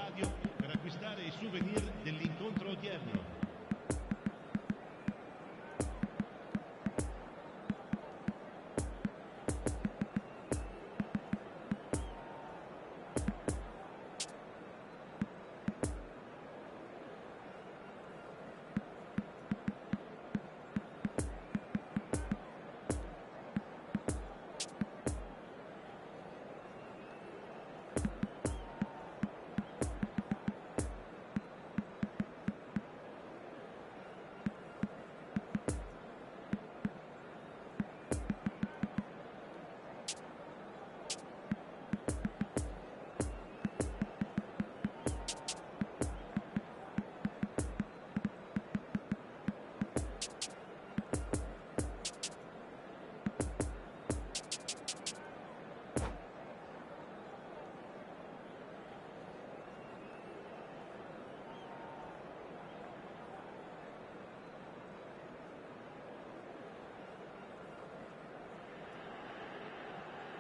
stadio per acquistare i souvenir dell'incontro odierno.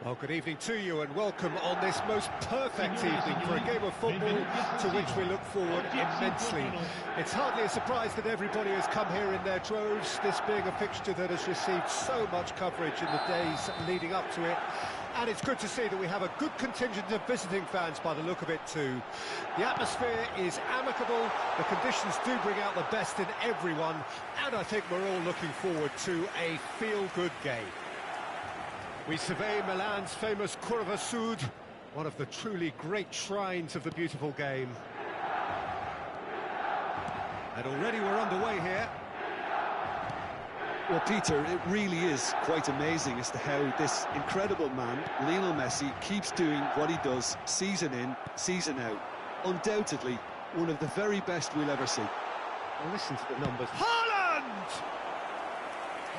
Well, good evening to you and welcome on this most perfect evening for a game of football to which we look forward immensely. It's hardly a surprise that everybody has come here in their droves, this being a fixture that has received so much coverage in the days leading up to it. And it's good to see that we have a good contingent of visiting fans by the look of it too. The atmosphere is amicable, the conditions do bring out the best in everyone, and I think we're all looking forward to a feel-good game. We survey Milan's famous Curva Sud, one of the truly great shrines of the beautiful game. And already we're underway here. Well, Peter, it really is quite amazing as to how this incredible man, Lionel Messi, keeps doing what he does season in, season out. Undoubtedly, one of the very best we'll ever see. Well, listen to the numbers. Haaland!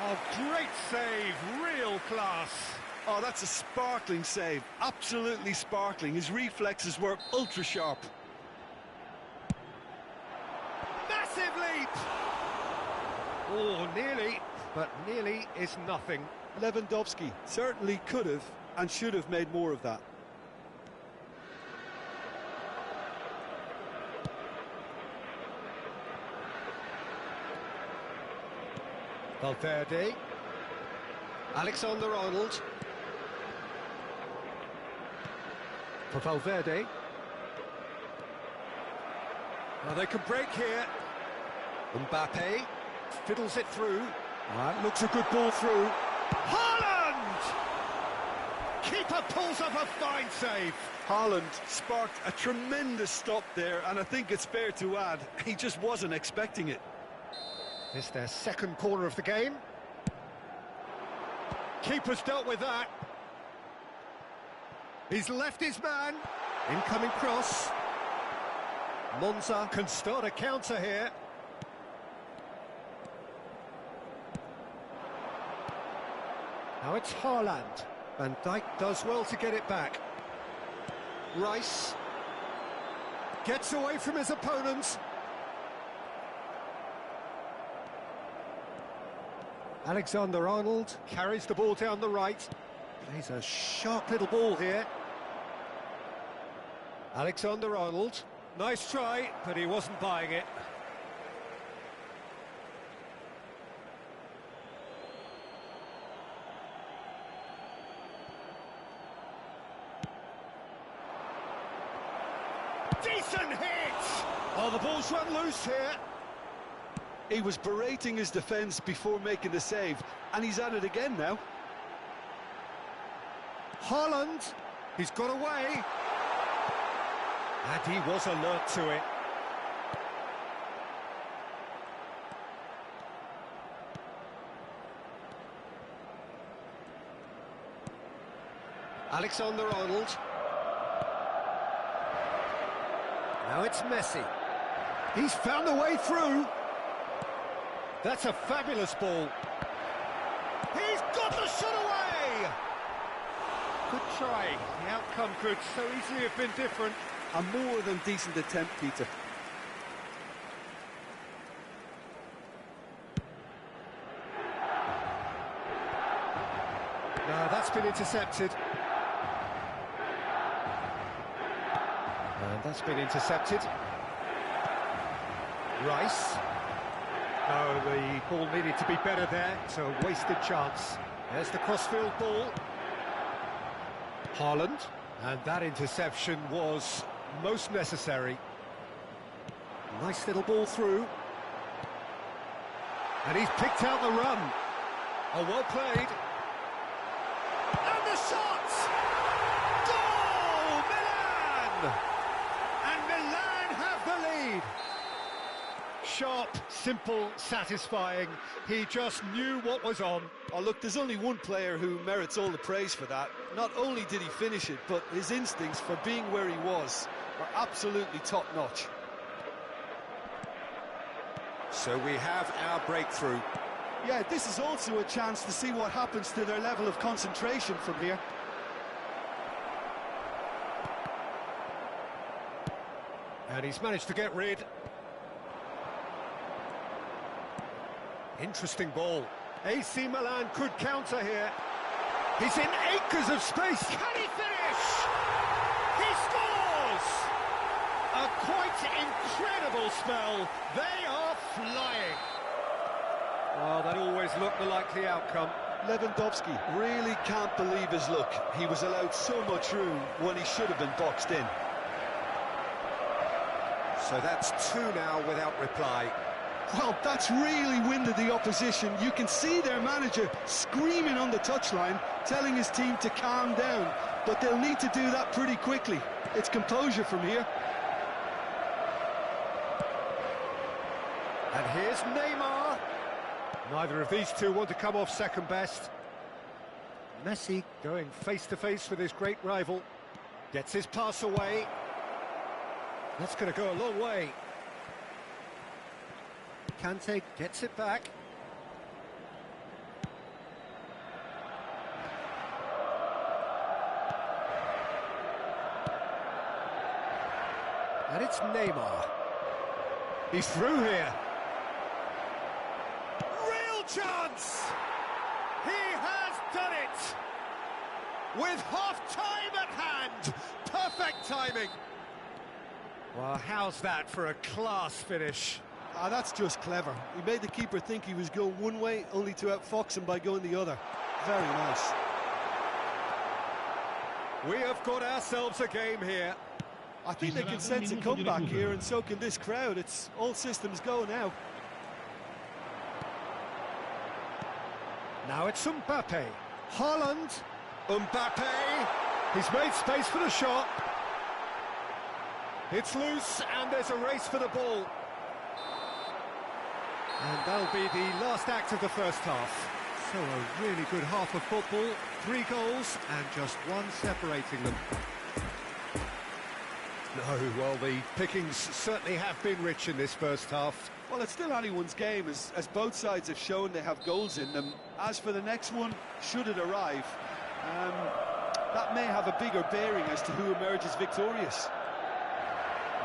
Oh, great save, real class. Oh, that's a sparkling save, absolutely sparkling. His reflexes were ultra-sharp. Massive leap! Oh, nearly, but nearly is nothing. Lewandowski certainly could have and should have made more of that. Valverde. Alexander-Arnold. For Valverde. Well, they can break here. Mbappe fiddles it through. That looks a good ball through. Haaland! Keeper pulls up a fine save. Haaland sparked a tremendous stop there, and I think it's fair to add, he just wasn't expecting it. This is their second corner of the game. Keeper's dealt with that. He's left his man. Incoming cross. Monza can start a counter here. Now it's Haaland. Van Dijk does well to get it back. Rice gets away from his opponent. Alexander-Arnold carries the ball down the right. Plays a sharp little ball here. Alexander-Arnold. Nice try, but he wasn't buying it. Decent hit! Oh, the ball's run loose here. He was berating his defence before making the save, and he's at it again now. Haaland, he's got away. And he was alert to it. Alexander-Arnold. Now it's Messi. He's found a way through. That's a fabulous ball. He's got the shot away! Good try. The outcome could so easily have been different. A more than decent attempt, Peter. No, that's been intercepted. And And that's been intercepted. Rice. No, the ball needed to be better there. It's a wasted chance. There's the crossfield ball. Haaland. And that interception was most necessary. Nice little ball through. And he's picked out the run. Oh, well played. And the shot! Goal! Milan! And Milan have the lead. Sharp, simple, satisfying. He just knew what was on. Oh, look, there's only one player who merits all the praise for that. Not only did he finish it, but his instincts for being where he was were absolutely top-notch. So we have our breakthrough. Yeah, this is also a chance to see what happens to their level of concentration from here. And he's managed to get rid. Interesting ball. AC Milan could counter here. He's in acres of space. Can he finish? He scores! A quite incredible spell. They are flying. Well, that always looked the likely outcome. Lewandowski really can't believe his luck. He was allowed so much room when he should have been boxed in. So that's 2 now without reply. Well, that's really winded the opposition. You can see their manager screaming on the touchline, telling his team to calm down. But they'll need to do that pretty quickly. It's composure from here. And here's Neymar. Neither of these two want to come off second best. Messi going face-to-face with his great rival. Gets his pass away. That's going to go a long way. Kante gets it back. And it's Neymar. He's through here. Real chance! He has done it! With half-time at hand! Perfect timing! Well, how's that for a class finish? Ah, that's just clever. He made the keeper think he was going one way, only to outfox him by going the other. Very nice. We have got ourselves a game here. I think they can sense a comeback here, and so can this crowd. It's all systems go now. Now it's Mbappe. Haaland. Mbappe. He's made space for the shot. It's loose, and there's a race for the ball. And that'll be the last act of the first half. So a really good half of football. 3 goals and just 1 separating them. No, well, the pickings certainly have been rich in this first half. Well, it's still anyone's game, as both sides have shown they have goals in them. As for the next one, should it arrive, that may have a bigger bearing as to who emerges victorious.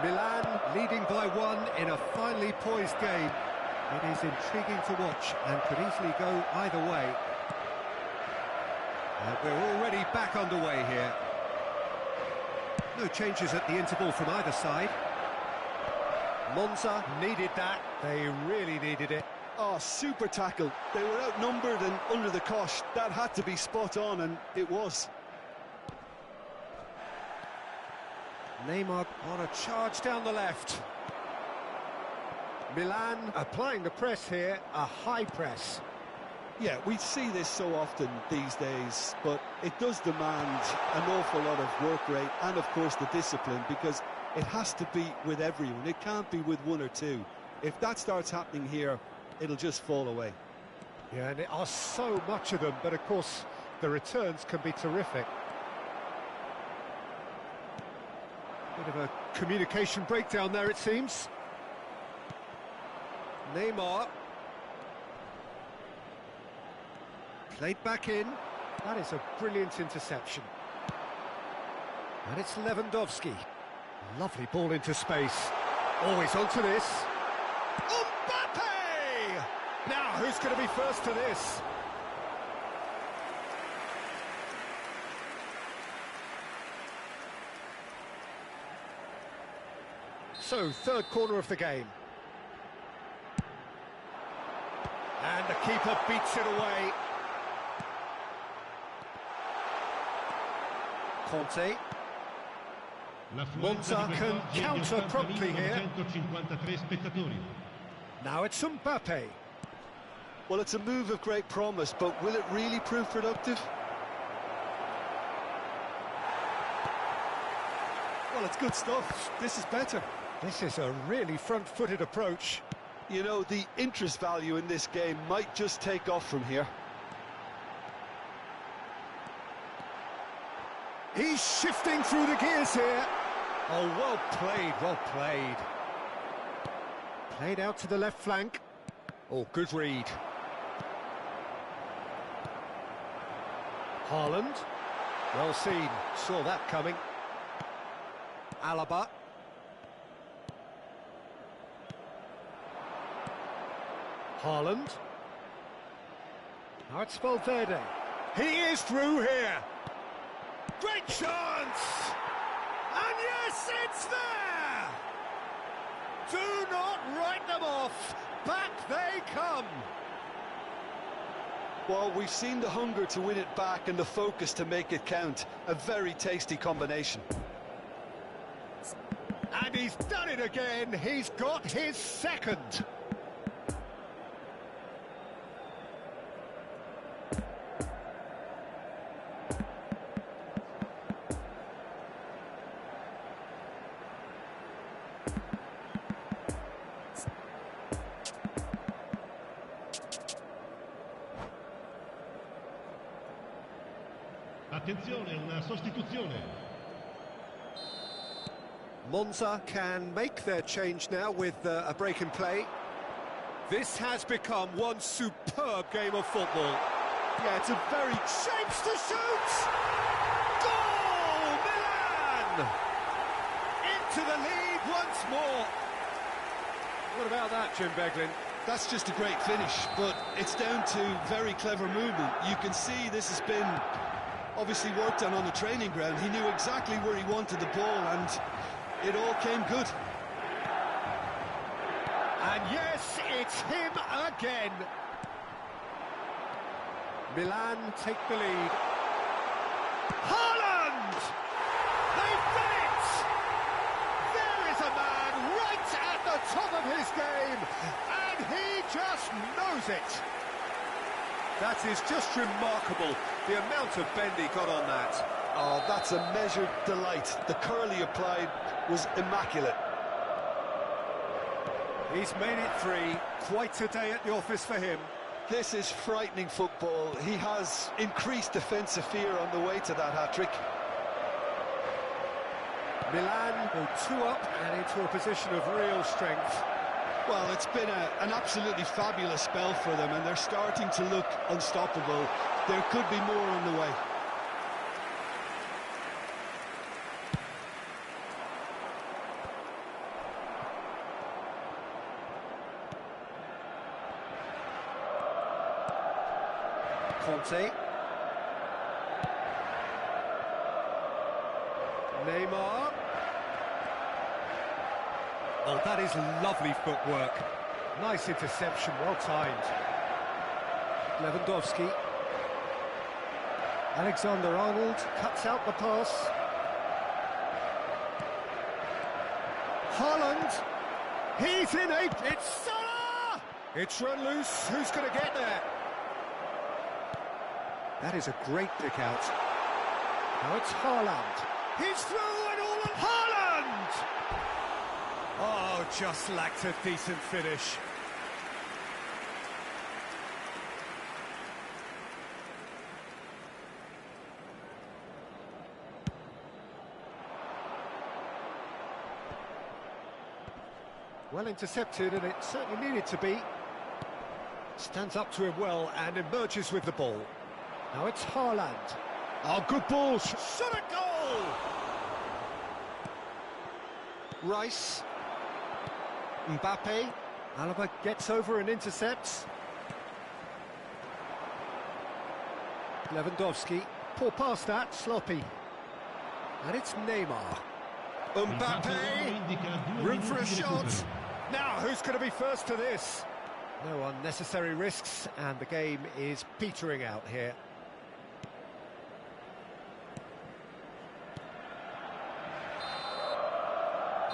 Milan leading by 1 in a finely poised game. It is intriguing to watch and could easily go either way. And we're already back underway here. No changes at the interval from either side. Monza needed that. They really needed it. Oh, super tackle. They were outnumbered and under the cosh. That had to be spot on, and it was. Neymar on a charge down the left. Milan applying the press here, a high press. Yeah, we see this so often these days, but it does demand an awful lot of work rate and, of course, the discipline, because it has to be with everyone. It can't be with 1 or 2. If that starts happening here, it'll just fall away. Yeah, and there are so much of them, but, of course, the returns can be terrific. Bit of a communication breakdown there, it seems. Neymar. Played back in. That is a brilliant interception. And it's Lewandowski. Lovely ball into space. Always onto this. Mbappe! Now, who's going to be first to this? So, third corner of the game. And the keeper beats it away. Conte. Monza can counter promptly here. Now it's Mbappe. Well, it's a move of great promise, but will it really prove productive? Well, it's good stuff. This is better. This is a really front-footed approach. You know, the interest value in this game might just take off from here. He's shifting through the gears here. Oh, well played, well played. Played out to the left flank. Oh, good read. Haaland. Well seen, saw that coming. Alaba. Haaland. Now it's Valverde. He is through here. Great chance! And yes, it's there! Do not write them off. Back they come. Well, we've seen the hunger to win it back and the focus to make it count. A very tasty combination. And he's done it again. He's got his second. Attenzione, una sostituzione. Monza can make their change now with a break in play. This has become one superb game of football. Yeah, it's a very... Shapes to shoot! Goal! Milan! Into the lead once more. What about that, Jim Beglin? That's just a great finish, but it's down to very clever movement. You can see this has been obviously worked on the training ground. He knew exactly where he wanted the ball, and it all came good. And yes, it's him again. Milan take the lead. Haaland! They've done it! There is a man right at the top of his game, and he just knows it. That is just remarkable, the amount of bend he got on that. Oh, that's a measured delight. The curl he applied was immaculate. He's made it three. Quite a day at the office for him. This is frightening football. He has increased defensive fear on the way to that hat-trick. Milan go 2 up and into a position of real strength. Well, it's been an absolutely fabulous spell for them, and they're starting to look unstoppable. There could be more on the way. Conte. Neymar. Oh, that is lovely footwork. Nice interception, well timed. Lewandowski. Alexander-Arnold cuts out the pass. Haaland. He's in a... It's Salah! It's run loose. Who's going to get there? That is a great pick out. Now it's Haaland. He's through and all of Haaland! Oh, just lacked a decent finish. Well intercepted, and it certainly needed to be. Stands up to him well and emerges with the ball. Now it's Haaland. Oh, good ball. Shot a goal! Rice. Mbappe. Alaba gets over and intercepts. Lewandowski. Poor pass that, sloppy. And it's Neymar. Mbappe, room for a shot. Now, who's going to be first to this? No unnecessary risks, and the game is petering out here.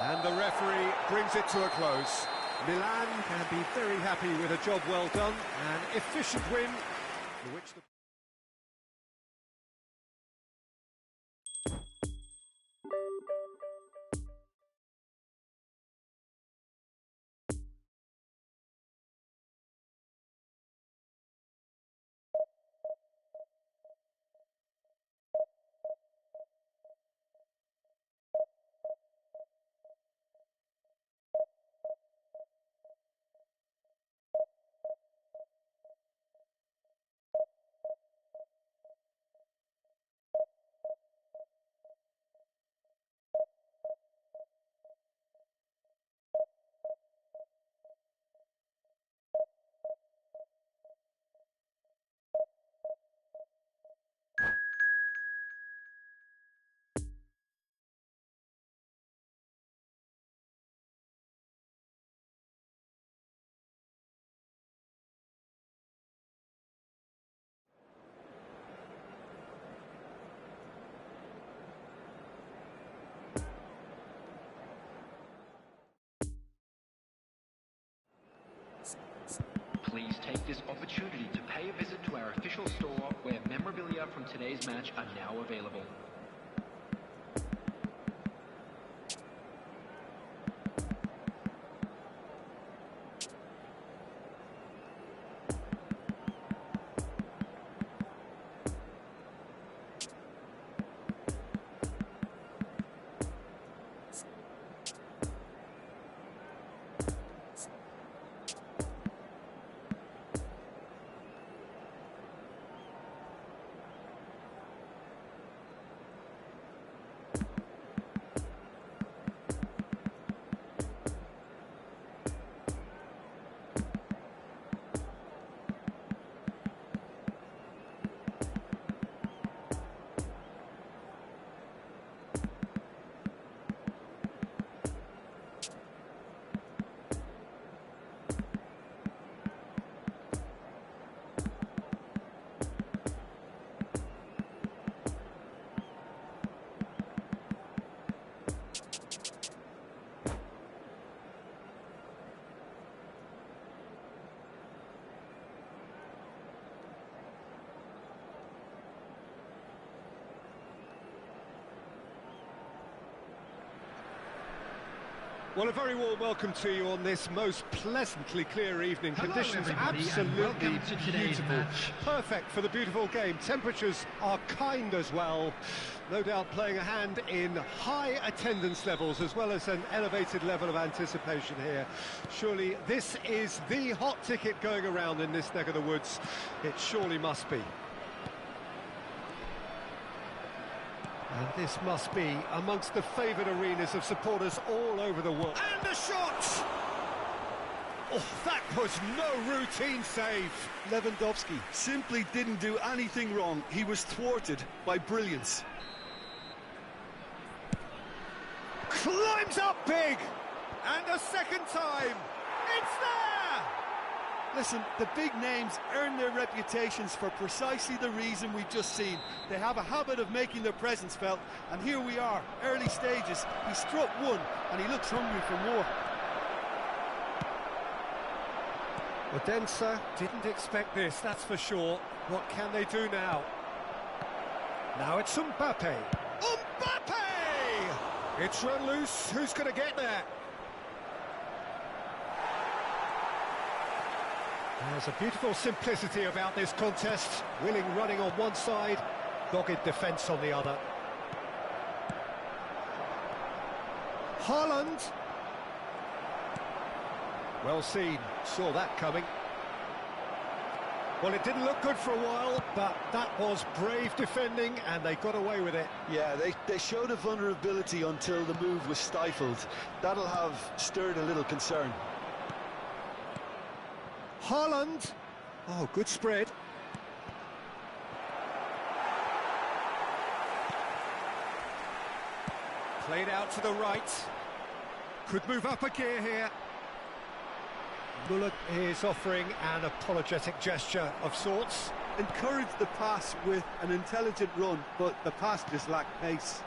And the referee brings it to a close. Milan can be very happy with a job well done, an efficient win, for which the... Please take this opportunity to pay a visit to our official store where memorabilia from today's match are now available. Well, a very warm welcome to you on this most pleasantly clear evening. Hello, Conditions everybody, and absolutely welcome to today's beautiful. match. Perfect for the beautiful game. Temperatures are kind as well. No doubt playing a hand in high attendance levels as well as an elevated level of anticipation here. Surely this is the hot ticket going around in this neck of the woods. It surely must be. And this must be amongst the favoured arenas of supporters all over the world. And a shot! Oh, that was no routine save. Lewandowski simply didn't do anything wrong. He was thwarted by brilliance. Climbs up big! And a second time! It's there! Listen, the big names earn their reputations for precisely the reason we've just seen. They have a habit of making their presence felt, and here we are, early stages. He struck one, and he looks hungry for more. Odense didn't expect this, that's for sure. What can they do now? Now it's Mbappe. Mbappe! It's run loose, who's going to get there? There's a beautiful simplicity about this contest. Willing running on one side, dogged defence on the other. Haaland. Well seen, saw that coming. Well, it didn't look good for a while, but that was brave defending, and they got away with it. Yeah, they showed a vulnerability until the move was stifled. That'll have stirred a little concern. Haaland. Oh, good spread. Played out to the right. Could move up a gear here. Muller is offering an apologetic gesture of sorts. Encouraged the pass with an intelligent run, but the pass just lacked pace.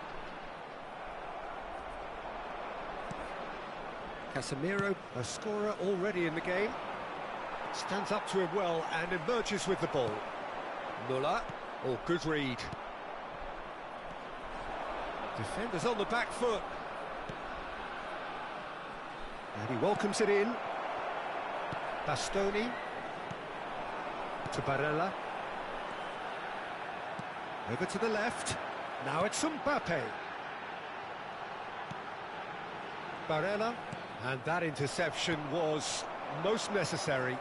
Casemiro, a scorer already in the game, stands up to him well and emerges with the ball. Muller, oh, good read. Defenders on the back foot. And he welcomes it in. Bastoni to Barella. Over to the left. Now it's Mbappe. Barella. And that interception was most necessary.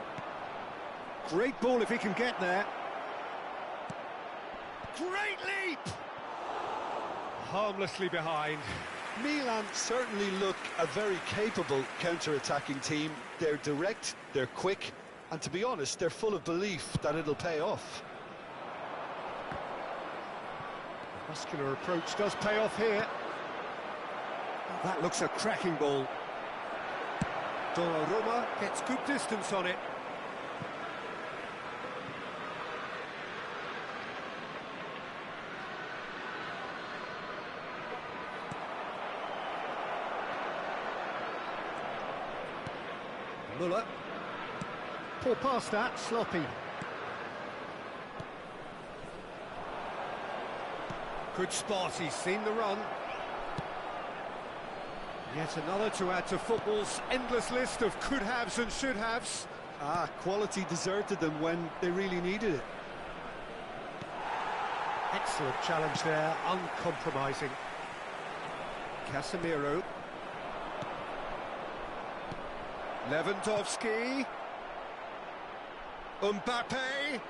Great ball if he can get there. Great leap! Harmlessly behind. Milan certainly look a very capable counter-attacking team. They're direct, they're quick, and to be honest, they're full of belief that it'll pay off. The muscular approach does pay off here. That looks a cracking ball. Donnarumma gets good distance on it. Muller. Poor pass that, sloppy. Good spot, he's seen the run. Yet another to add to football's endless list of could-haves and should-haves. Quality deserted them when they really needed it. Excellent challenge there, uncompromising. Casemiro. Lewandowski. Mbappe.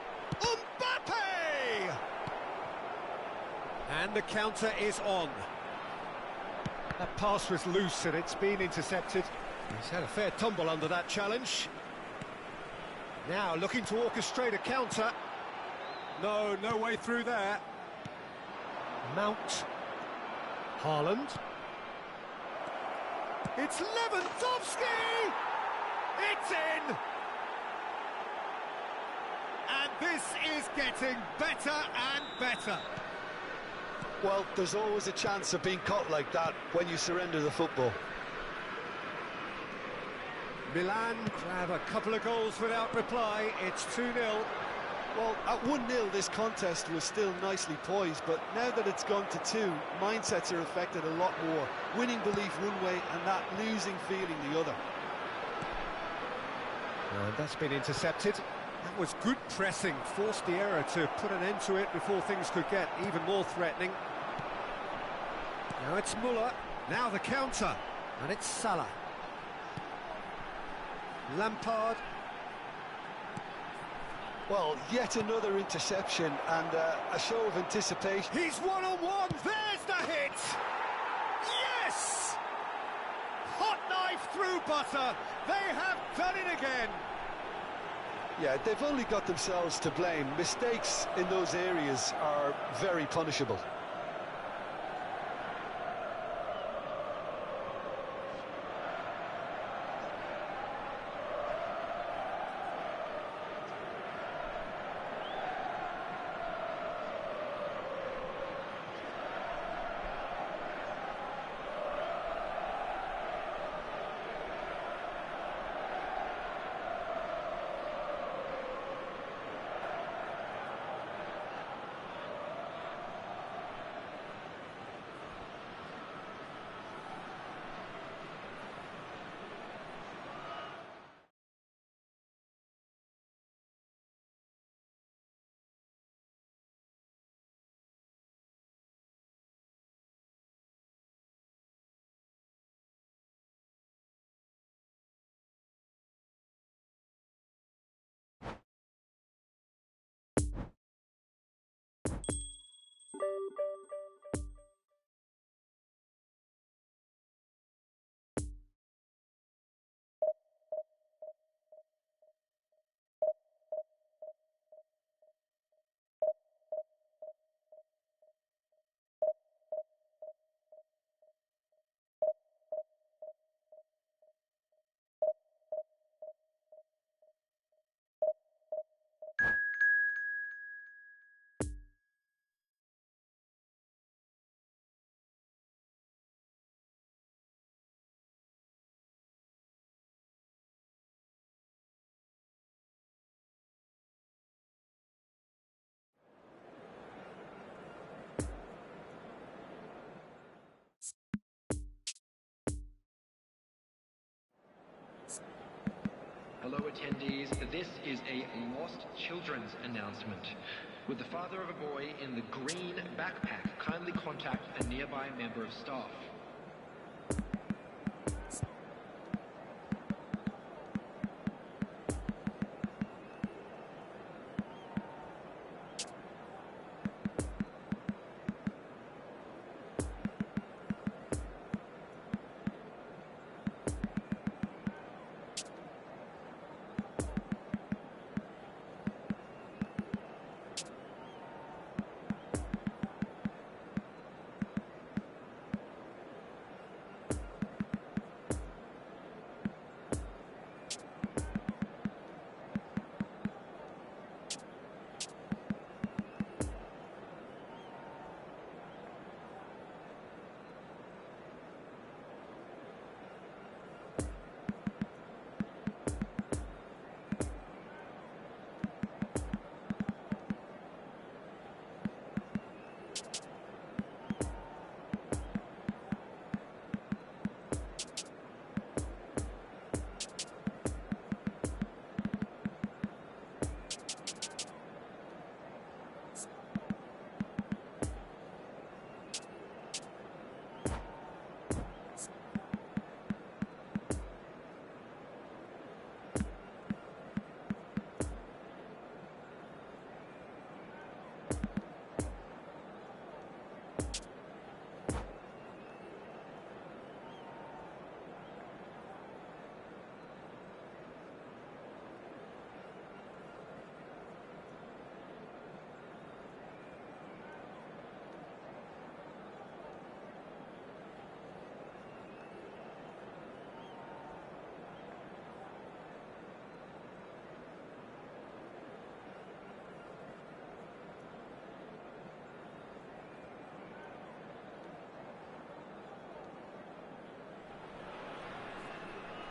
Mbappe! And the counter is on. That pass was loose and it's been intercepted. He's had a fair tumble under that challenge. Now looking to orchestrate a counter. No way through there. Mount. Haaland. It's Lewandowski! It's in! And this is getting better and better. Well, there's always a chance of being caught like that when you surrender the football. Milan grab a couple of goals without reply. It's 2-0. Well, at 1-0 this contest was still nicely poised, but now that it's gone to 2, mindsets are affected a lot more. Winning belief one way and that losing feeling the other. And that's been intercepted. That was good pressing, forced the error to put an end to it before things could get even more threatening. Now it's Muller, now the counter, and it's Salah. Lampard. Well, yet another interception and a show of anticipation. He's one-on-one, there's the hit! Yes! Hot knife through butter, they have done it again! Yeah, they've only got themselves to blame. Mistakes in those areas are very punishable. Hello attendees, this is a lost children's announcement. Would the father of a boy in the green backpack kindly contact a nearby member of staff?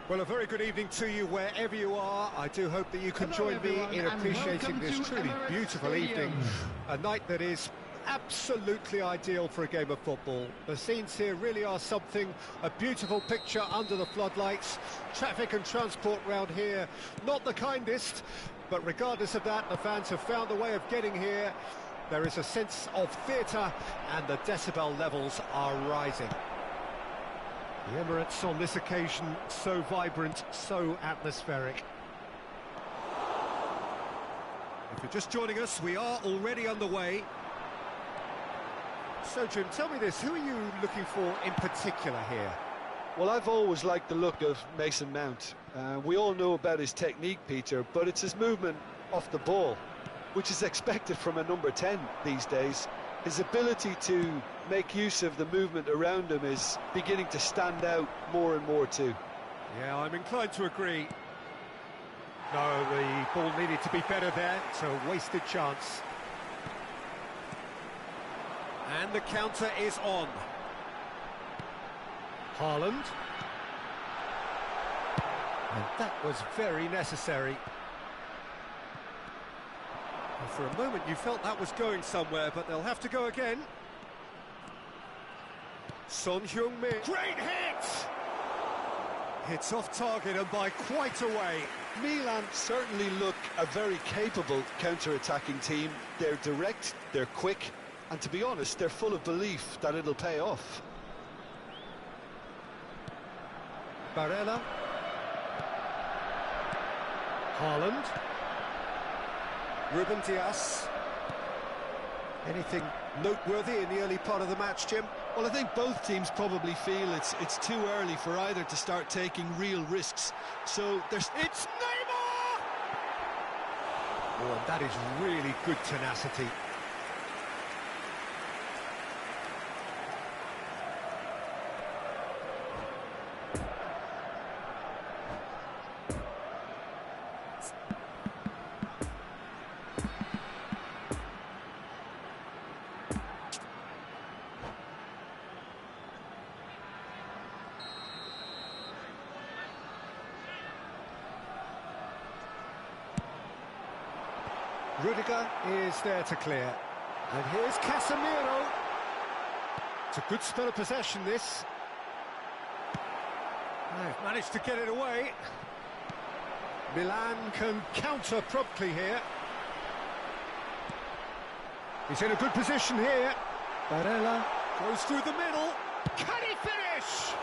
Well, a very good evening to you wherever you are. I do hope that you can join me in appreciating this truly beautiful evening. A night that is absolutely ideal for a game of football. The scenes here really are something, a beautiful picture under the floodlights. Traffic and transport round here, not the kindest, but regardless of that, the fans have found a way of getting here. There is a sense of theatre and the decibel levels are rising. The Emirates on this occasion, so vibrant, so atmospheric. If you're just joining us, we are already underway. So, Jim, tell me this, who are you looking for in particular here? Well, I've always liked the look of Mason Mount. We all know about his technique, Peter, but it's his movement off the ball, which is expected from a number 10 these days. His ability to make use of the movement around him is beginning to stand out more and more too. Yeah, I'm inclined to agree. No, the ball needed to be better there. It's a wasted chance. And the counter is on. Haaland. And that was very necessary. And for a moment you felt that was going somewhere, but they'll have to go again. Son Heung-min. Great hit! Hits off target and by quite a way. Milan certainly look a very capable counter-attacking team. They're direct, they're quick, and to be honest, they're full of belief that it'll pay off. Barella. Haaland. Ruben Dias. Anything noteworthy in the early part of the match, Jim? Well, I think both teams probably feel it's too early for either to start taking real risks. So there's... It's Neymar! Oh, and that is really good tenacity. Rudiger is there to clear. And here's Casemiro. It's a good spell of possession, this. They've managed to get it away. Milan can counter promptly here. He's in a good position here. Barella goes through the middle. Can he finish?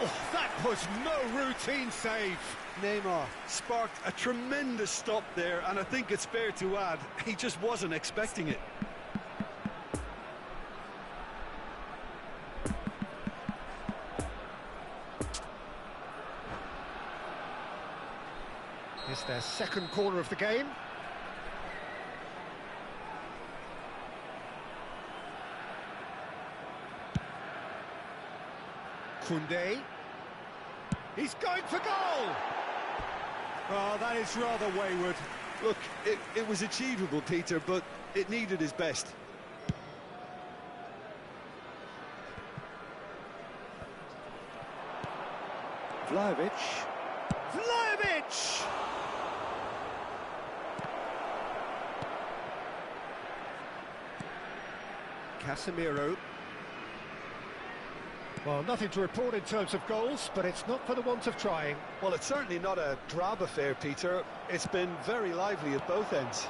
Oh, that was no routine save. Neymar sparked a tremendous stop there, and I think it's fair to add, he just wasn't expecting it. It's their second corner of the game. Koundé. He's going for goal! Oh, that is rather wayward. Look, it was achievable, Peter, but it needed his best. Vlahovic. Vlahovic! Casemiro. Well, nothing to report in terms of goals, but it's not for the want of trying. Well, it's certainly not a drab affair, Peter. It's been very lively at both ends.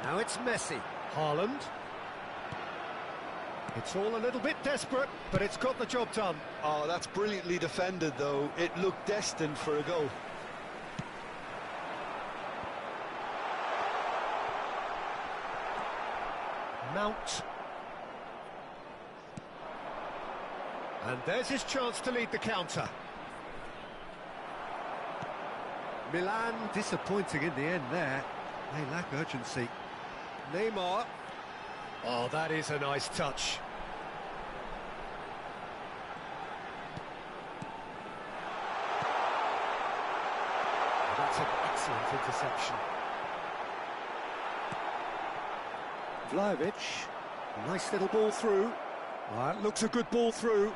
Now it's Messi. Haaland. It's all a little bit desperate, but it's got the job done. Oh, that's brilliantly defended, though. It looked destined for a goal. Mount. And there's his chance to lead the counter. Milan disappointing in the end there. They lack urgency. Neymar. Oh, that is a nice touch. That's an excellent interception. Vlahovic. Nice little ball through. That looks a good ball through.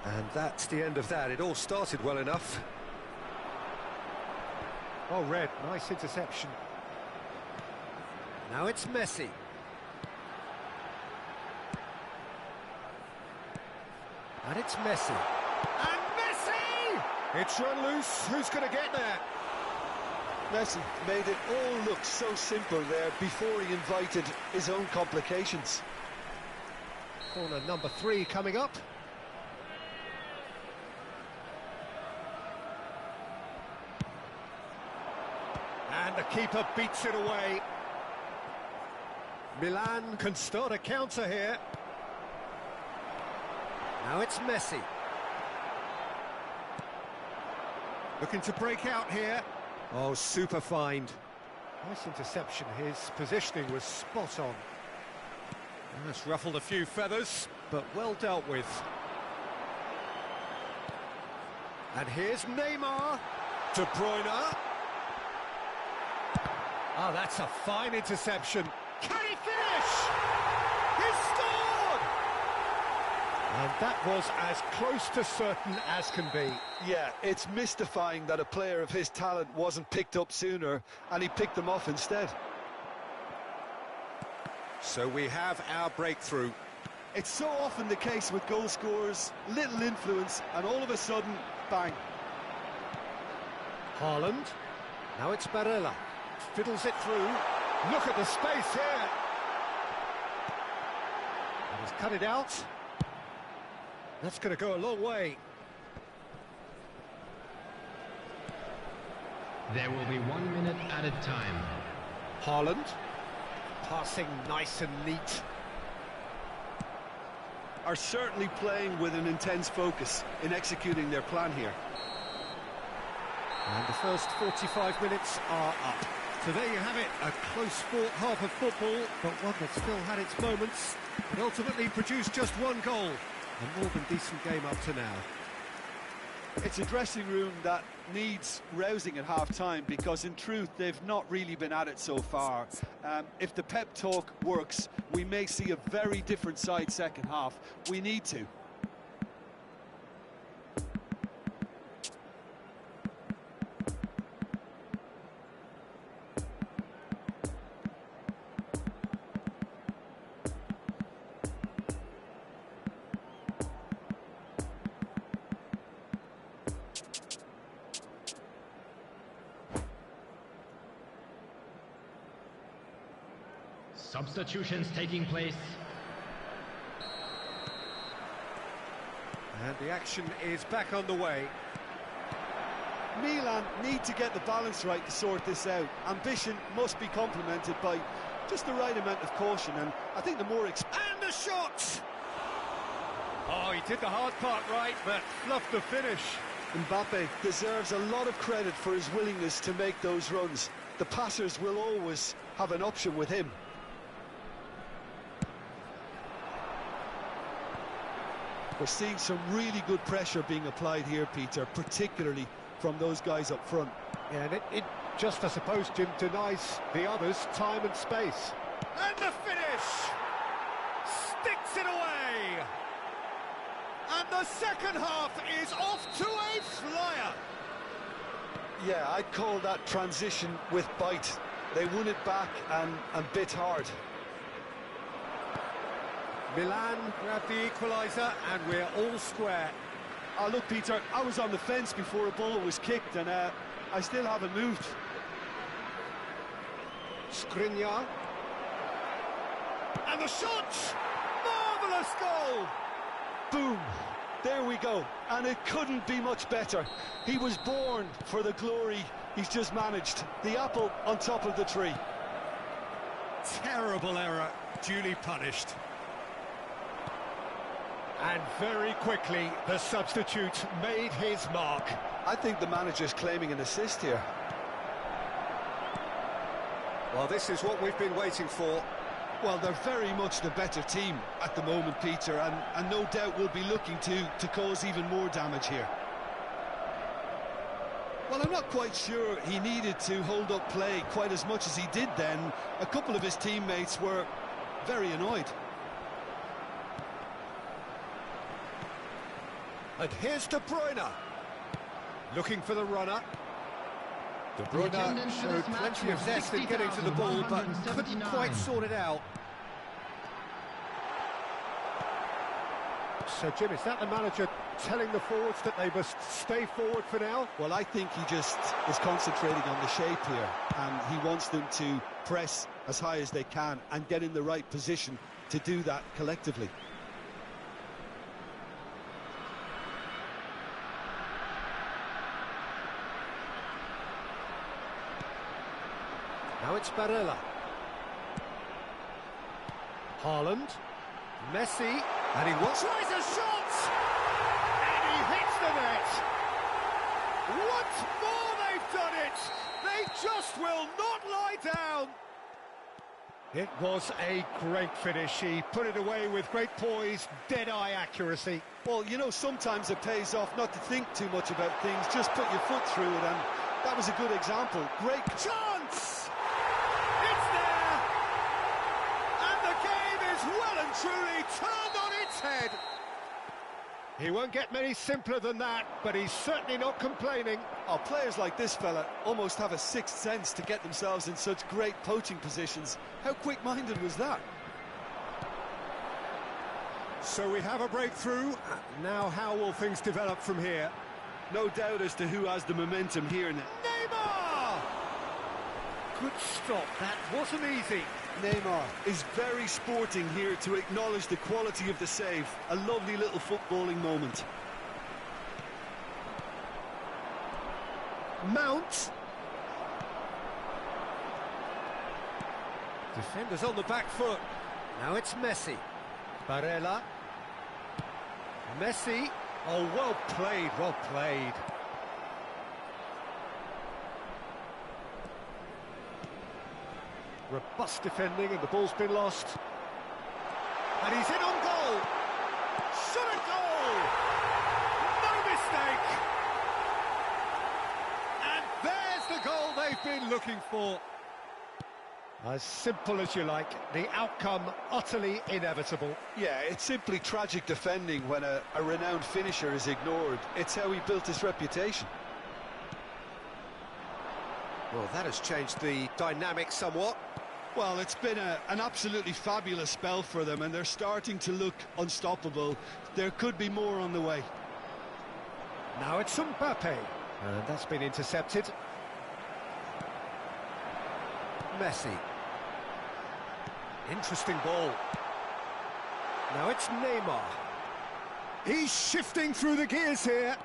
And that's the end of that. It all started well enough. Oh, Red, nice interception. Now it's Messi. And it's Messi. And Messi! It's run loose. Who's going to get there? Messi made it all look so simple there before he invited his own complications. Corner number 3 coming up. And the keeper beats it away. Milan can start a counter here. Now it's Messi. Looking to break out here. Oh, super find. Nice interception. His positioning was spot on. That's ruffled a few feathers, but well dealt with. And here's Neymar. De Bruyne. Oh, that's a fine interception. Can he finish? He scored! And that was as close to certain as can be. Yeah, it's mystifying that a player of his talent wasn't picked up sooner, and he picked them off instead. So we have our breakthrough. It's so often the case with goal scorers, little influence, and all of a sudden, bang. Haaland. Now it's Barella. Fiddles it through. Look at the space here. And he's cut it out. That's going to go a long way. There will be 1 minute added time. Haaland. Passing nice and neat. Are certainly playing with an intense focus in executing their plan here. And the first 45 minutes are up. So there you have it, a close-fought half of football, but one that still had its moments, and ultimately produced just one goal. A more than decent game up to now. It's a dressing room that needs rousing at half-time, because in truth they've not really been at it so far. If the pep talk works, we may see a very different side second half. We need to. Substitutions taking place. And the action is back on the way. Milan need to get the balance right to sort this out. Ambition must be complemented by just the right amount of caution, and I think the more... And the shot! Oh, he did the hard part right, but fluffed the finish. Mbappe deserves a lot of credit for his willingness to make those runs. The passers will always have an option with him. We're seeing some really good pressure being applied here, Peter, particularly from those guys up front. Yeah, and it just, I suppose, Jim, denies the others time and space. And the finish! Sticks it away! And the second half is off to a flyer! Yeah, I'd call that transition with bite. They won it back and bit hard. Milan grabbed the equaliser, and we're all square. Oh, look, Peter, I was on the fence before a ball was kicked, and I still haven't moved. Skriniar. And the shot! Marvellous goal! Boom! There we go. And it couldn't be much better. He was born for the glory he's just managed. The apple on top of the tree. Terrible error, duly punished. And very quickly, the substitute made his mark. I think the manager's claiming an assist here. Well, this is what we've been waiting for. Well, they're very much the better team at the moment, Peter, and no doubt will be looking to cause even more damage here. Well, I'm not quite sure he needed to hold up play quite as much as he did then. A couple of his teammates were very annoyed. And here's De Bruyne. Looking for the runner. De Bruyne showed plenty of zest in getting to the ball, but couldn't quite sort it out. So, Jim, is that the manager telling the forwards that they must stay forward for now? Well, I think he just is concentrating on the shape here, and he wants them to press as high as they can and get in the right position to do that collectively. Now it's Barella. Haaland. Messi. And he tries a shot! And he hits the net! Once more they've done it! They just will not lie down! It was a great finish. He put it away with great poise, dead-eye accuracy. Well, you know, sometimes it pays off not to think too much about things, just put your foot through it, and that was a good example. Great chance! It's there! And the game is well and truly turned on its head. He won't get many simpler than that, but he's certainly not complaining. Oh, players like this fella almost have a sixth sense to get themselves in such great poaching positions. How quick-minded was that? So we have a breakthrough. Now how will things develop from here? No doubt as to who has the momentum here now. Neymar! Good stop, that wasn't easy. Neymar is very sporting here to acknowledge the quality of the save. A lovely little footballing moment. Mount. Defenders on the back foot. Now it's Messi. Barella. Messi. Oh, well played, well played. Robust defending, and the ball's been lost. And he's in on goal. Shot a goal! No mistake! And there's the goal they've been looking for. As simple as you like, the outcome utterly inevitable. Yeah, it's simply tragic defending when a renowned finisher is ignored. It's how he built his reputation. Well, that has changed the dynamic somewhat. Well, it's been an absolutely fabulous spell for them, and they're starting to look unstoppable. There could be more on the way. Now it's Mbappe, and that's been intercepted. Messi. Interesting ball. Now it's Neymar. He's shifting through the gears here.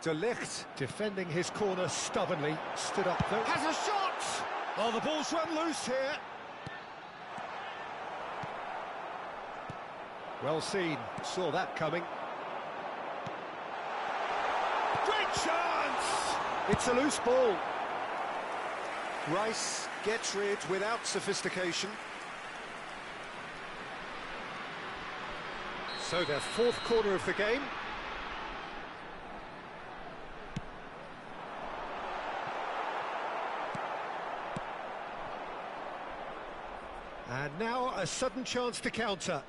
De Ligt defending his corner stubbornly. Stood up there. Has a shot! Oh, the ball's run loose here. Well seen. Saw that coming. Great chance! It's a loose ball. Rice gets rid without sophistication. So their fourth corner of the game. And now a sudden chance to counter.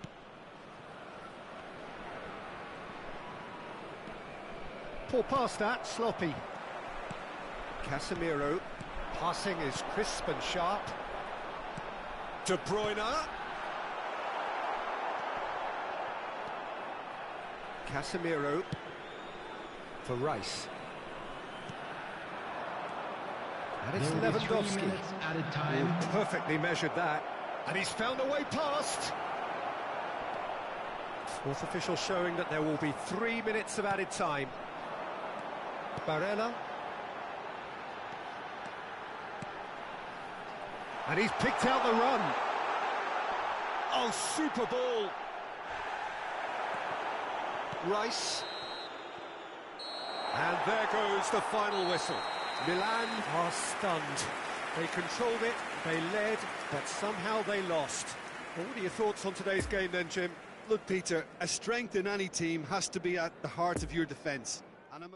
Poor pass that, sloppy. Casemiro. Passing is crisp and sharp. De Bruyne. Casemiro for Rice. And it's Lewandowski. Added time. Perfectly measured that. And he's found a way past. Fourth official showing that there will be 3 minutes of added time. Barella. And he's picked out the run. Oh, super ball. Rice. And there goes the final whistle. Milan are stunned. They controlled it, they led, but somehow they lost. Well, what are your thoughts on today's game then, Jim? Look, Peter, a strength in any team has to be at the heart of your defence. And I'm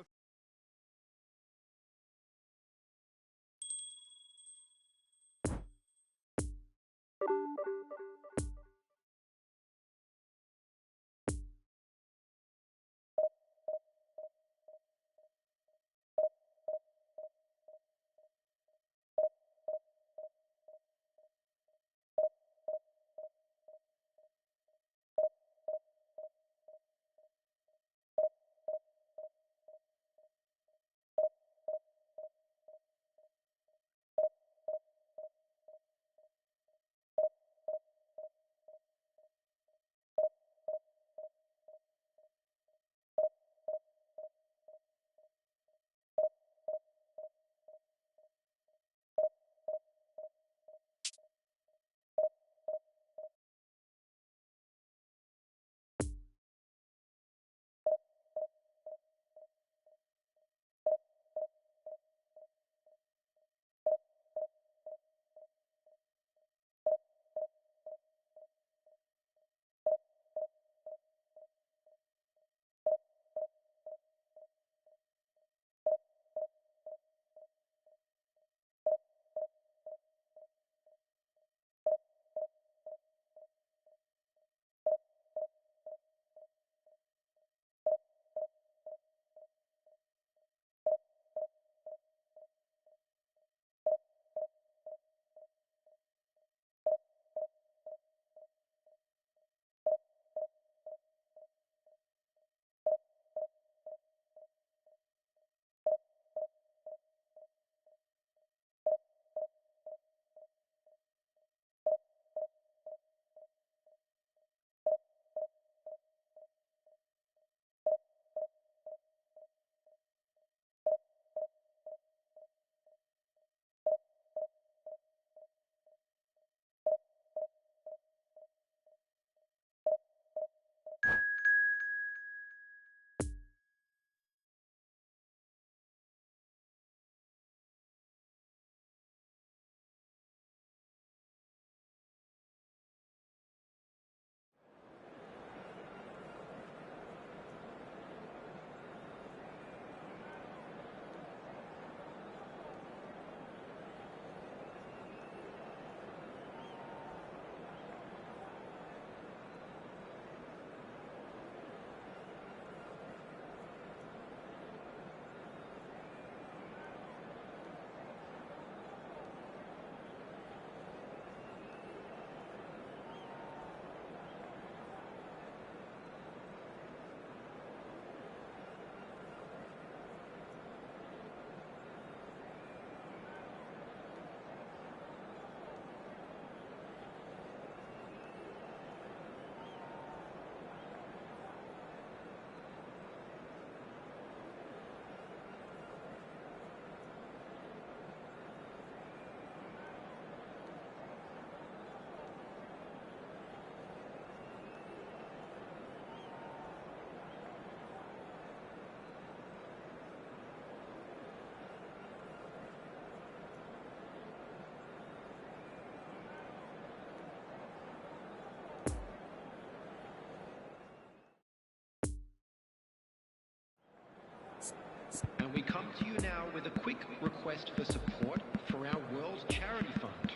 come to you now with a quick request for support for our World Charity Fund.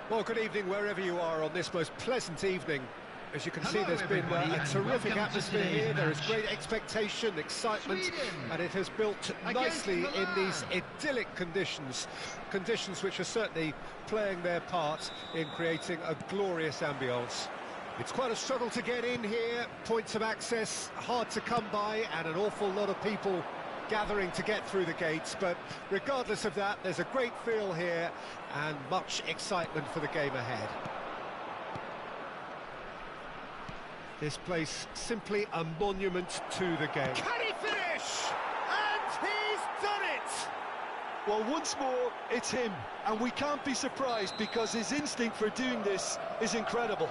Well, good evening wherever you are on this most pleasant evening. As you can see, there's been a terrific atmosphere here. There is great expectation, excitement, and it has built nicely in these idyllic conditions. Conditions which are certainly playing their part in creating a glorious ambience. It's quite a struggle to get in here, points of access hard to come by, and an awful lot of people gathering to get through the gates, but regardless of that, there's a great feel here and much excitement for the game ahead. This place simply a monument to the game. Can he finish? And he's done it! Well, once more, it's him, and we can't be surprised because his instinct for doing this is incredible.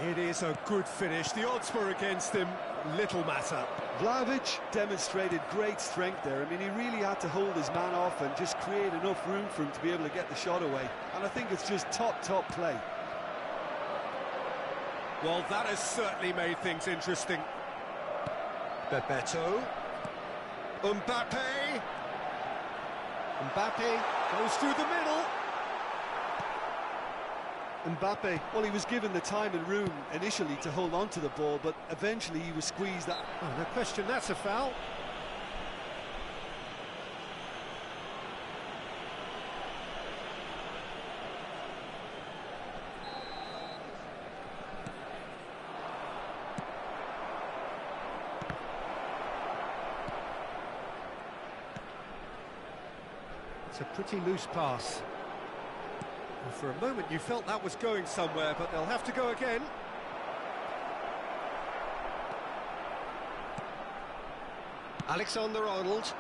It is a good finish. The odds were against him, little matter. Vlahovic demonstrated great strength there. I mean, he really had to hold his man off and just create enough room for him to be able to get the shot away. And I think it's just top play. Well, that has certainly made things interesting. Bebeto. Mbappe. Mbappe goes through the middle. Mbappe, well, he was given the time and room initially to hold on to the ball, but eventually he was squeezed out. Oh, no question, that's a foul. It's a pretty loose pass. Well, for a moment you felt that was going somewhere, but they'll have to go again. Alexander-Arnold.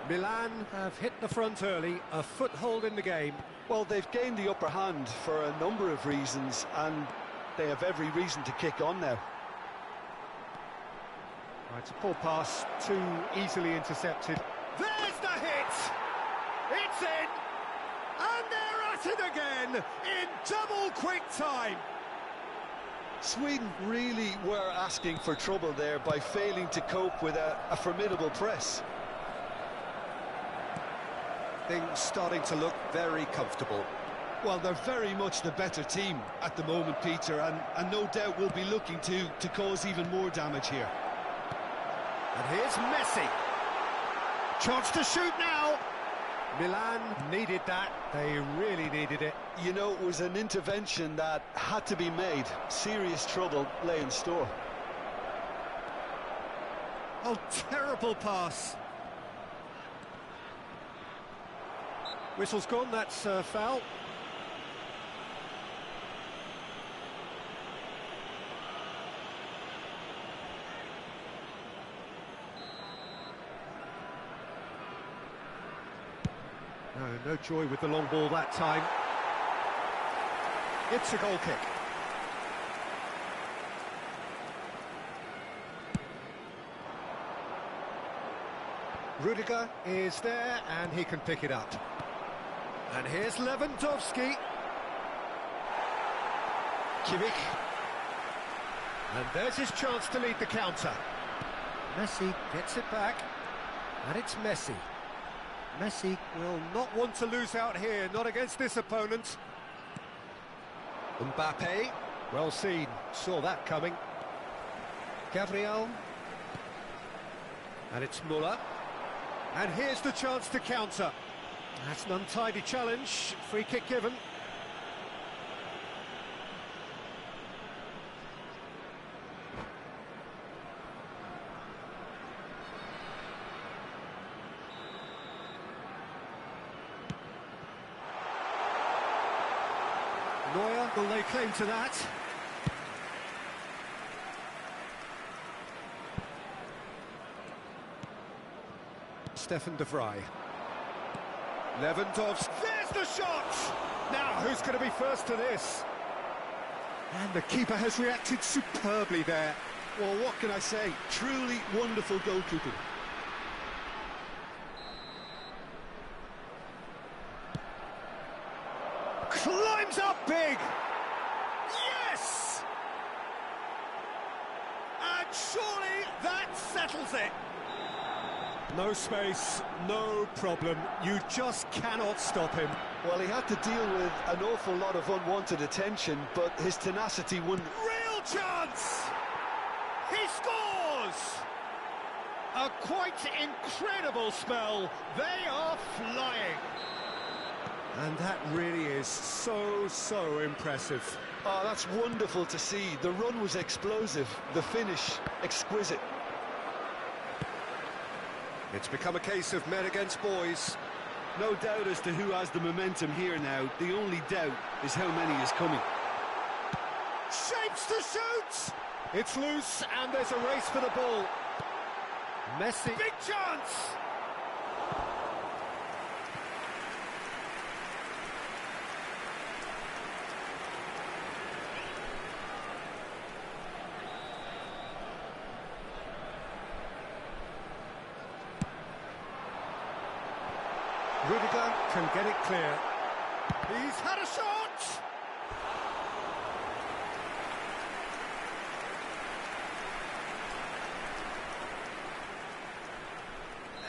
Milan have hit the front early, a foothold in the game. Well, they've gained the upper hand for a number of reasons, and they have every reason to kick on now. Right, it's a poor pass, too easily intercepted. There's the hit! It's in! And they're at it again, in double quick time! Sweden really were asking for trouble there by failing to cope with a formidable press. Things starting to look very comfortable. Well, they're very much the better team at the moment, Peter, and no doubt will be looking to cause even more damage here. And here's Messi. Chance to shoot now. Milan needed that. They really needed it. You know, it was an intervention that had to be made. Serious trouble lay in store. Oh, terrible pass. Whistle's gone, that's foul. No joy with the long ball that time. It's a goal kick. Rudiger is there, and he can pick it up. And here's Lewandowski. Kimmich. And there's his chance to lead the counter. Messi gets it back, and it's Messi. Messi will not want to lose out here, not against this opponent. Mbappe, well seen, saw that coming. Gabriel. And it's Muller. And here's the chance to counter. That's an untidy challenge, free kick given. Neuer will lay claim to that. Stefan de Vrij. Lewandowski. There's the shot! Now, who's going to be first to this? And the keeper has reacted superbly there. Well, what can I say? Truly wonderful goalkeeping. Climbs up big! Yes! And surely that settles it. No space, no problem. You just cannot stop him. Well, he had to deal with an awful lot of unwanted attention, but his tenacity won. Real chance! He scores! A quite incredible spell. They are flying. And that really is so impressive. Oh, that's wonderful to see. The run was explosive, the finish exquisite. It's become a case of men against boys. No doubt as to who has the momentum here now. The only doubt is how many is coming. Shapes to shoot! It's loose and there's a race for the ball. Messi. Big chance! Rudiger can get it clear. He's had a shot!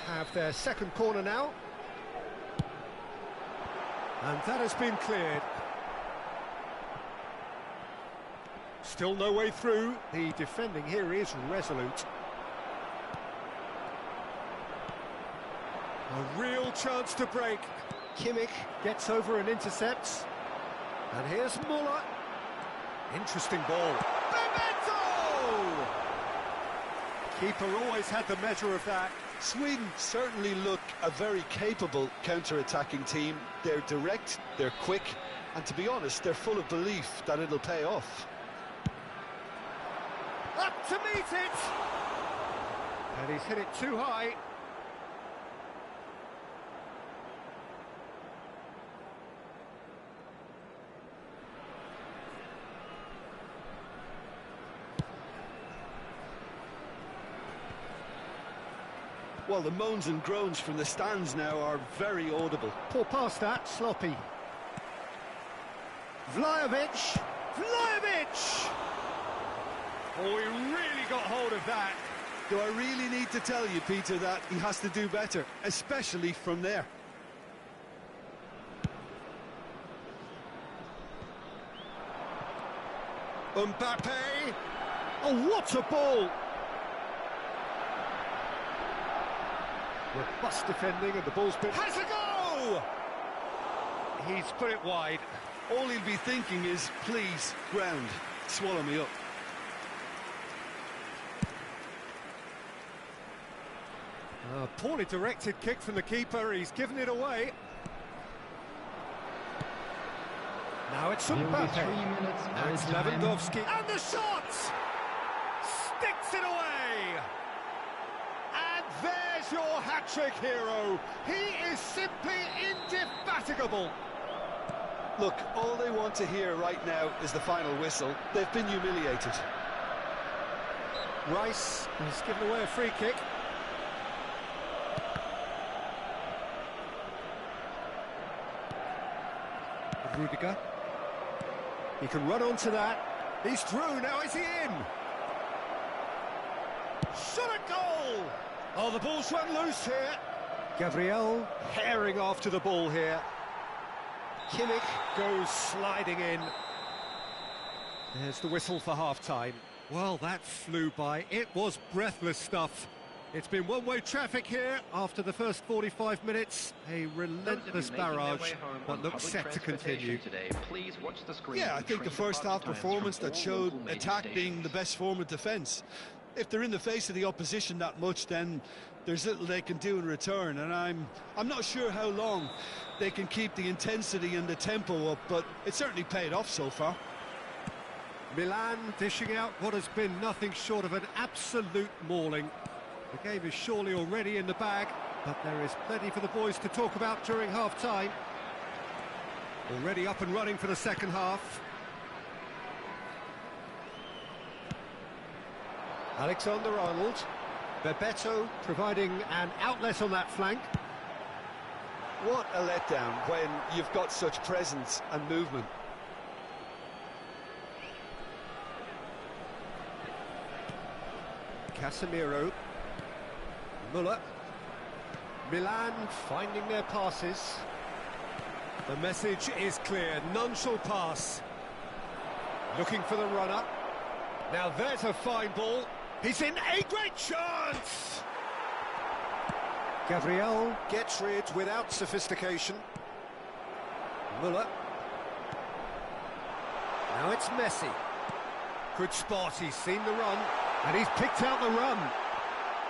Have their second corner now. And that has been cleared. Still no way through. The defending here is resolute. A real chance to break. Kimmich gets over and intercepts. And here's Muller. Interesting ball. Memento! Keeper always had the measure of that. Sweden certainly look a very capable counter-attacking team. They're direct, they're quick, and to be honest, they're full of belief that it'll pay off. Up to meet it! And he's hit it too high. Well, the moans and groans from the stands now are very audible. Poor pass that, sloppy. Vlahovic! Vlahovic! Oh, he really got hold of that. Do I really need to tell you, Peter, that he has to do better, especially from there? Mbappe! Oh, what a ball! Robust defending and the ball's been... Has a go! He's put it wide. All he'll be thinking is, please, ground, swallow me up. A poorly directed kick from the keeper, he's given it away. Now it's Mbappe. Now it's Lewandowski. And the shot! Sticks it away! And there's your hat-trick hero. He is simply indefatigable. Look, all they want to hear right now is the final whistle. They've been humiliated. Rice has given away a free kick. Rudiger. He can run onto that. He's through, now is he in? Shot a goal! Oh, the ball's run loose here. Gabriel herring after the ball here. Kimmich goes sliding in. There's the whistle for half-time. Well, that flew by. It was breathless stuff. It's been one-way traffic here after the first 45 minutes. A relentless barrage, but looks set to continue. Yeah, I think the first half performance that showed attack being the best form of defence. If they're in the face of the opposition that much, then there's little they can do in return, and I'm not sure how long they can keep the intensity and the tempo up, but it's certainly paid off so far. Milan dishing out what has been nothing short of an absolute mauling. The game is surely already in the bag, but there is plenty for the boys to talk about during half-time. Already up and running for the second half. Alexander-Arnold. Bebeto providing an outlet on that flank. What a letdown when you've got such presence and movement. Casemiro. Müller. Milan finding their passes. The message is clear, none shall pass. Looking for the run-up. Now there's a fine ball. He's in a great chance! Gabriel gets rid without sophistication. Müller. Now it's Messi. Good spot, he's seen the run, and he's picked out the run.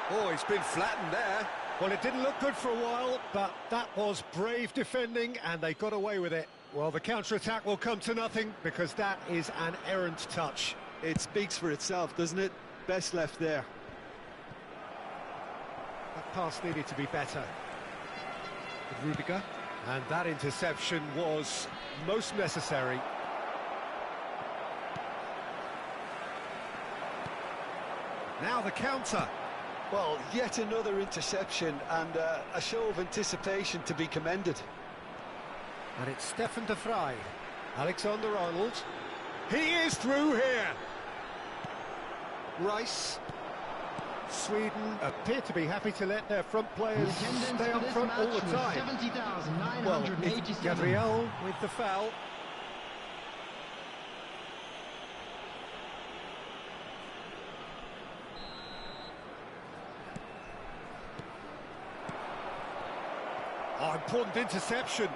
Oh, he's been flattened there. Well, it didn't look good for a while, but that was brave defending, and they got away with it. Well, the counter-attack will come to nothing, because that is an errant touch. It speaks for itself, doesn't it? Best left there. That pass needed to be better. With Rudiger. And that interception was most necessary. Now the counter. Well, yet another interception and a show of anticipation to be commended. And it's Stefan de Vrij. Alexander-Arnold. He is through here. Rice. Sweden appear to be happy to let their front players stay up front all the time. Well, it's Gabriel with the foul. Oh, important interception.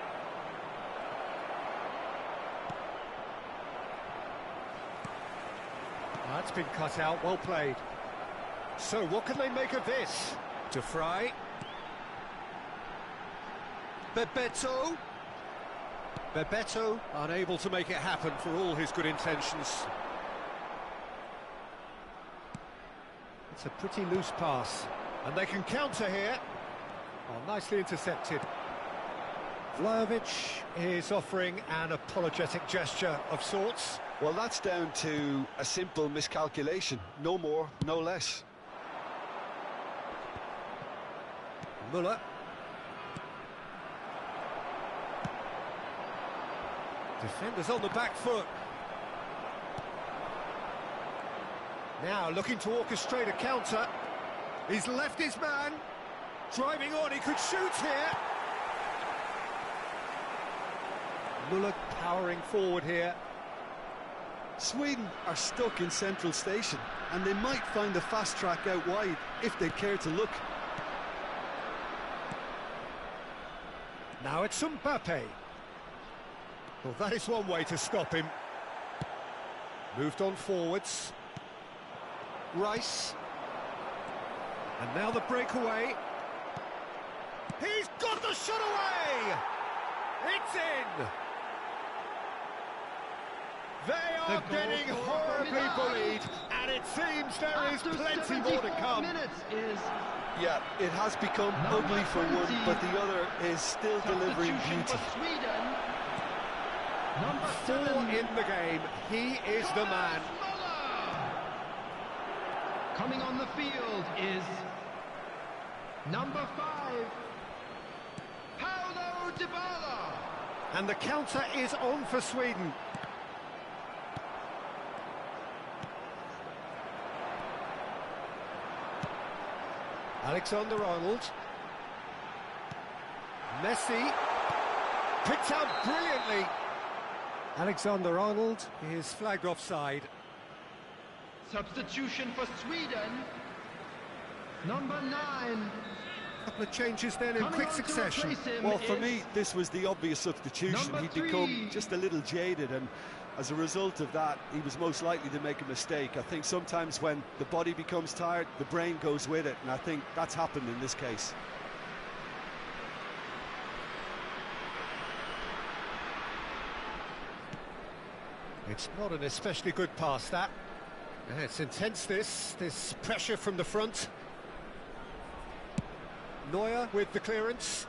That's been cut out, well played. So, what can they make of this? De Vrij. Bebeto. Bebeto unable to make it happen for all his good intentions. It's a pretty loose pass. And they can counter here. Oh, nicely intercepted. Vlahovic is offering an apologetic gesture of sorts. Well, that's down to a simple miscalculation. No more, no less. Müller. Defenders on the back foot. Now looking to orchestrate a counter. He's left his man. Driving on, he could shoot here. Müller powering forward here. Sweden are stuck in central station, and they might find a fast track out wide if they care to look. Now it's Mbappe. Well, that is one way to stop him. Moved on forwards. Rice. And now the breakaway. He's got the shot away! It's in! They are getting horribly bullied, and it seems there is plenty more to come. Yeah, it has become ugly for one, but the other is still delivering beauty. Number 4 in the game, he is the man. Coming on the field is number 5, Paulo Dybala. And the counter is on for Sweden. Alexander-Arnold. Messi. Picked out brilliantly. Alexander-Arnold is flagged offside. Substitution for Sweden. Number 9. A couple of changes then in quick succession. Well, for me, this was the obvious substitution. He'd become just a little jaded, and As a result of that, he was most likely to make a mistake. I think sometimes when the body becomes tired, the brain goes with it, and I think that's happened in this case. It's not an especially good pass, that. Yeah, it's intense, this pressure from the front. Neuer with the clearance.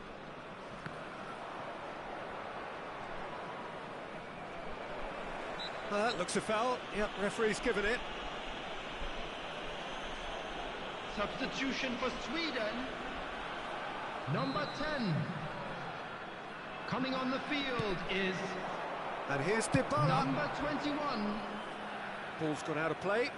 That looks a foul. Yep, referee's given it. Substitution for Sweden. Number 10. Coming on the field is... And here's Dybala. Number 21. Ball's gone out of play.